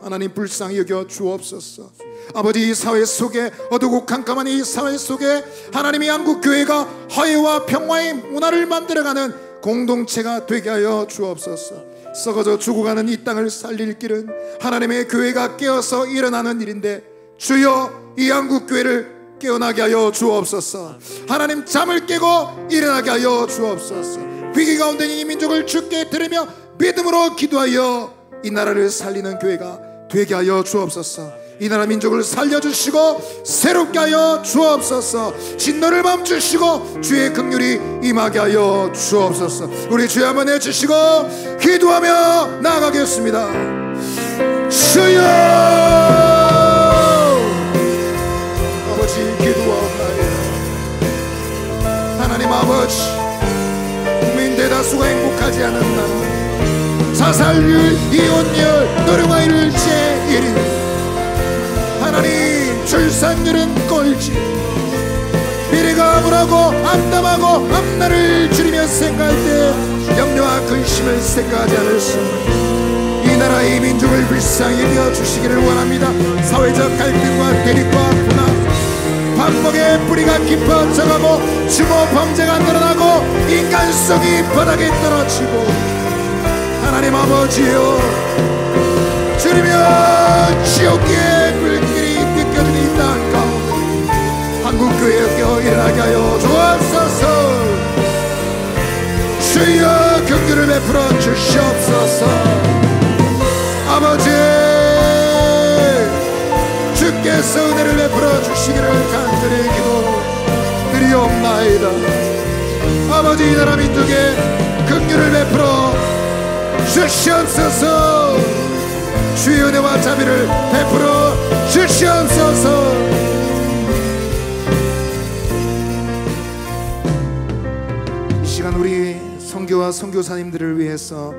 하나님 불쌍히 여겨 주옵소서. 아버지, 이 사회 속에, 어두고 캄캄한 이 사회 속에 하나님의 한국교회가 화해와 평화의 문화를 만들어가는 공동체가 되게 하여 주옵소서. 썩어져 죽어가는 이 땅을 살릴 길은 하나님의 교회가 깨어서 일어나는 일인데 주여 이 한국교회를 깨어나게 하여 주옵소서. 하나님 잠을 깨고 일어나게 하여 주옵소서. 위기 가운데 이 민족을 주께 드리며 믿음으로 기도하여 이 나라를 살리는 교회가 되게 하여 주옵소서. 이 나라 민족을 살려주시고 새롭게 하여 주옵소서. 진노를 멈추시고 주의 긍휼이 임하게 하여 주옵소서. 우리 주여 한번 해주시고 기도하며 나아가겠습니다. 주여 아버지 기도하옵나이다. 하나님 아버지, 국민 대다수가 행복하지 않은 나라, 자살률, 이혼율, 노령화율 제1위, 하나님 출산율은 꼴찌, 미래가 암울하고 암담하고 앞날을 줄이며 생각할 때 염려와 근심을 생각하지 않을 수 없는 이 나라 이 민족을 불쌍히 여겨주시기를 원합니다. 사회적 갈등과 대립과 분화, 반목의 뿌리가 깊어져가고 증오 범죄가 늘어나고 인간성이 바닥에 떨어지고 하나님 아버지여 주님여 지옥의 불길이 느껴지는 이 땅 가운데 한국교회에 일어나게 하여 주옵소서. 주여 긍휼을 베풀어 주시옵소서. 아버지 주께서 은혜를 베풀어 주시기를 간절히 기도드리옵나이다. 아버지 이 나라 민족에 긍휼을 베풀어 주시옵소서. 주의 은혜와 자비를 베풀어 주시옵소서. 이 시간 우리 선교와 선교사님들을 위해서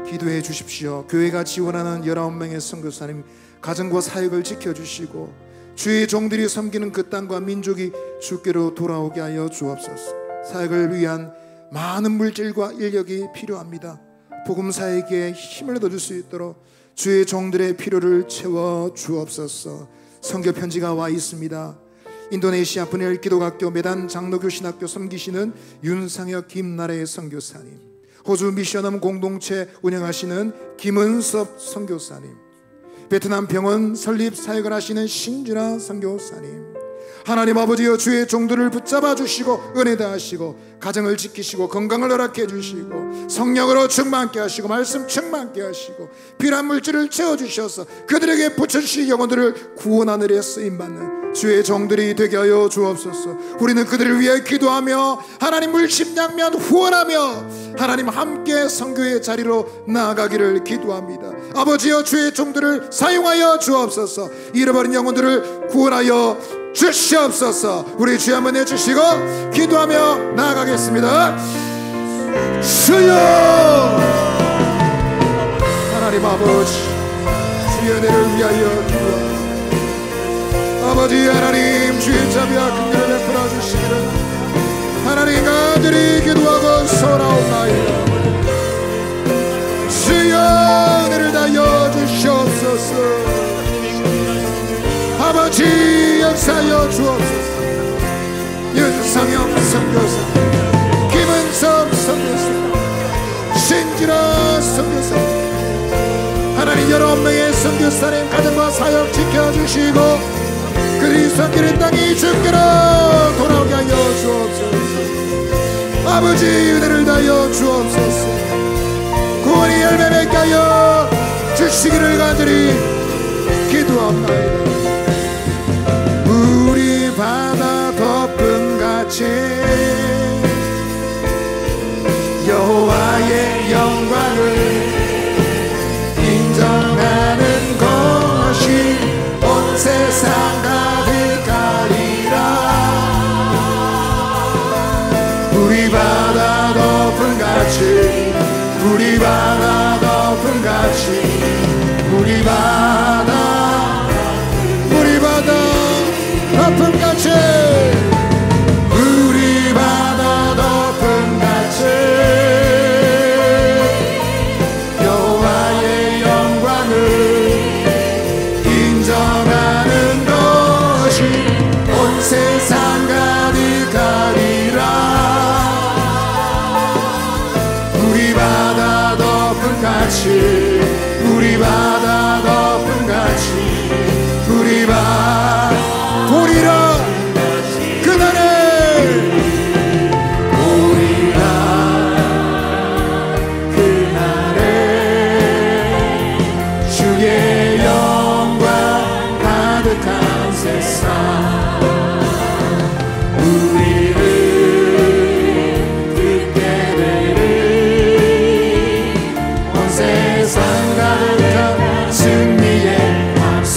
기도해 주십시오. 교회가 지원하는 19명의 선교사님 가정과 사역을 지켜주시고 주의 종들이 섬기는 그 땅과 민족이 주께로 돌아오게 하여 주옵소서. 사역을 위한 많은 물질과 인력이 필요합니다. 복음 사역에 힘을 얻어줄 수 있도록 주의 종들의 필요를 채워 주옵소서. 선교 편지가 와 있습니다. 인도네시아 분열 기독학교 매단 장로교 신학교 섬기시는 윤상혁 김나래 선교사님, 호주 미션홈 공동체 운영하시는 김은섭 선교사님, 베트남 병원 설립 사역을 하시는 신진아 선교사님, 하나님 아버지여 주의 종들을 붙잡아 주시고 은혜 다하시고 가정을 지키시고 건강을 허락해 주시고 성령으로 충만케 하시고 말씀 충만케 하시고 필요한 물질을 채워주셔서 그들에게 붙여주신 영혼들을 구원하는 일에 쓰임받는 주의 종들이 되게 하여 주옵소서. 우리는 그들을 위해 기도하며 하나님 물심양면 후원하며 하나님 함께 선교의 자리로 나아가기를 기도합니다. 아버지여 주의 종들을 사용하여 주옵소서. 잃어버린 영혼들을 구원하여 주시옵소서. 우리 주여 한번 해주시고 기도하며 나아가겠습니다. 주여, 하나님 아버지 주의 은혜를 위하여 기도합니다. 아버지 하나님 주의 자비와 긍휼을 베풀어 주시기를 하나님 간절히 기도하고 소원하옵나이다. 주여 은혜를 다하여 주시옵소서. 아버지 역사하여 주옵소서. 윤상혁 선교사, 김은섭 선교사, 신진아 선교사, 하나님 여러 명의 선교사님 가정과 사역 지켜주시고 그리스도 길의 땅이 주께로 돌아오게 하여 주옵소서. 아버지 은혜를 다하여 주옵소서. 구원이 열매 맺게 하여 주시기를 간절히 기도합나이다. 우리 바다 덮음같이 여호와의 영광을 인정하는 것이 온 세상 가득하리라. 우리 바다 덮음같이 우리 바다 덮음같이 우리 바다 덮음같이 우리 바다 덮음같이 여호와의 영광을 인정하는 것이 온 세상 가득하리라. 우리 바다 덮음같이 우리 바다 덮음같이 우리 바다 보리라 그날에 보리라 그날에 주의 영광 가득한 세상 우리를 듣게 되리. 온 세상 가득한 승리의 함성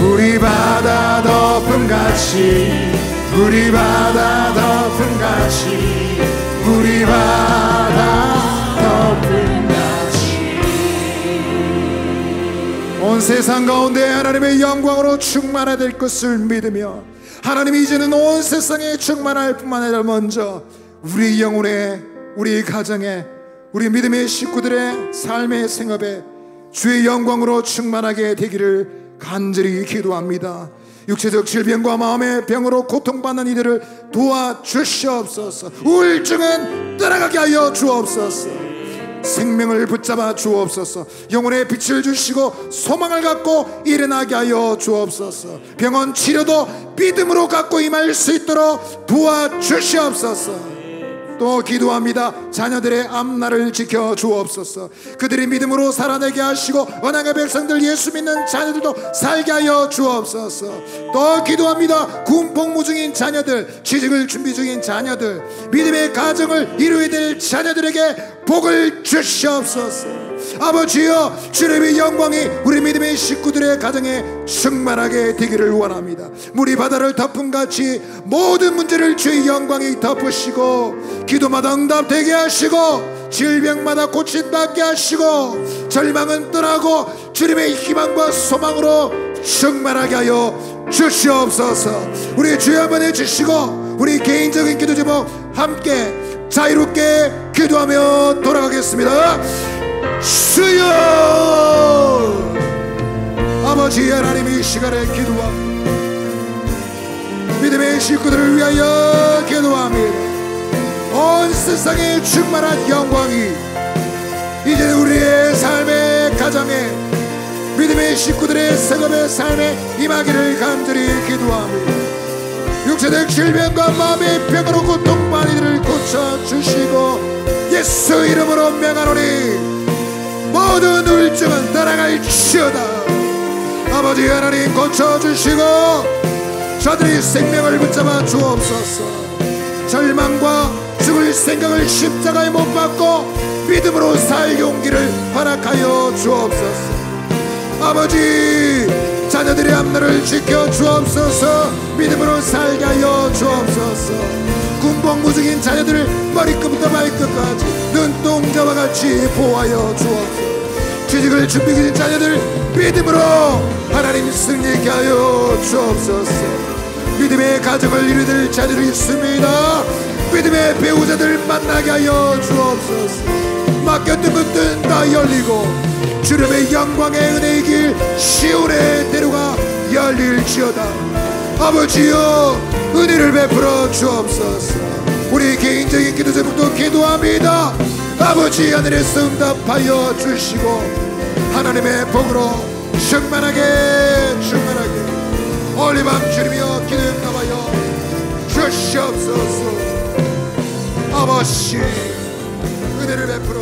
우리 바다 덮음같이 우리 바다 덮음같이 우리 바다 덮음같이 온 세상 가운데 하나님의 영광으로 충만해야 될 것을 믿으며 하나님이 이제는 온 세상에 충만할 뿐만 아니라 먼저 우리 영혼에 우리 가정에 우리 믿음의 식구들의 삶의 생업에 주의 영광으로 충만하게 되기를 간절히 기도합니다. 육체적 질병과 마음의 병으로 고통받는 이들을 도와주시옵소서. 우울증은 떠나가게 하여 주옵소서. 생명을 붙잡아 주옵소서. 영혼의 빛을 주시고 소망을 갖고 일어나게 하여 주옵소서. 병원 치료도 믿음으로 갖고 임할 수 있도록 도와주시옵소서. 또 기도합니다. 자녀들의 앞날을 지켜 주옵소서. 그들이 믿음으로 살아내게 하시고 언약의 백성들 예수 믿는 자녀들도 살게 하여 주옵소서. 또 기도합니다. 군 복무 중인 자녀들, 취직을 준비 중인 자녀들, 믿음의 가정을 이루어야 될 자녀들에게 복을 주시옵소서. 아버지여, 주님의 영광이 우리 믿음의 식구들의 가정에 충만하게 되기를 원합니다. 물이 바다를 덮음같이 모든 문제를 주의 영광이 덮으시고 기도마다 응답되게 하시고 질병마다 고침받게 하시고 절망은 떠나고 주님의 희망과 소망으로 충만하게 하여 주시옵소서. 우리 주여 한번 해주시고 우리 개인적인 기도 제목 함께 자유롭게 기도하며 돌아가겠습니다. 주여, 아버지 하나님, 이 시간에 기도와 믿음의 식구들을 위하여 기도합니다. 온 세상에 충만한 영광이 이제 우리의 삶의 가정에 믿음의 식구들의 생업의 삶에 임하기를 간절히 기도합니다. 육체적 질병과 마음의 병으로 고통받는 이들을 고쳐주시고 예수 이름으로 명하노니 모든 우울증은 떠나갈지어다. 아버지 하나님, 고쳐주시고 저들이 생명을 붙잡아 주옵소서. 절망과 죽을 생각을 십자가에 못 박고 믿음으로 살기 용기를 허락하여 주옵소서. 아버지, 자녀들의 앞날을 지켜 주옵소서. 믿음으로 살게 하여 주옵소서. 군복무 중인 자녀들을 머리끝부터 발끝까지 눈동자와 같이 보호하여 주옵소서. 취직을 준비 중인 자녀들 믿음으로 하나님 승리케 하여 주옵소서. 믿음의 가정을 이루될 자녀들이 있습니다. 믿음의 배우자들 만나게 하여 주옵소서. 막혔던 것들은 다 열리고 주님의 영광의 은혜의 길 시온의 대로가 열릴지어다. 아버지여, 은혜를 베풀어 주옵소서. 우리 개인적인 기도 제목도 기도합니다. 아버지, 하늘에서 응답하여 주시고 하나님의 복으로 충만하게 올리밤 주님이여 기도 응답하여 주시옵소서. 아버지, 은혜를 베풀어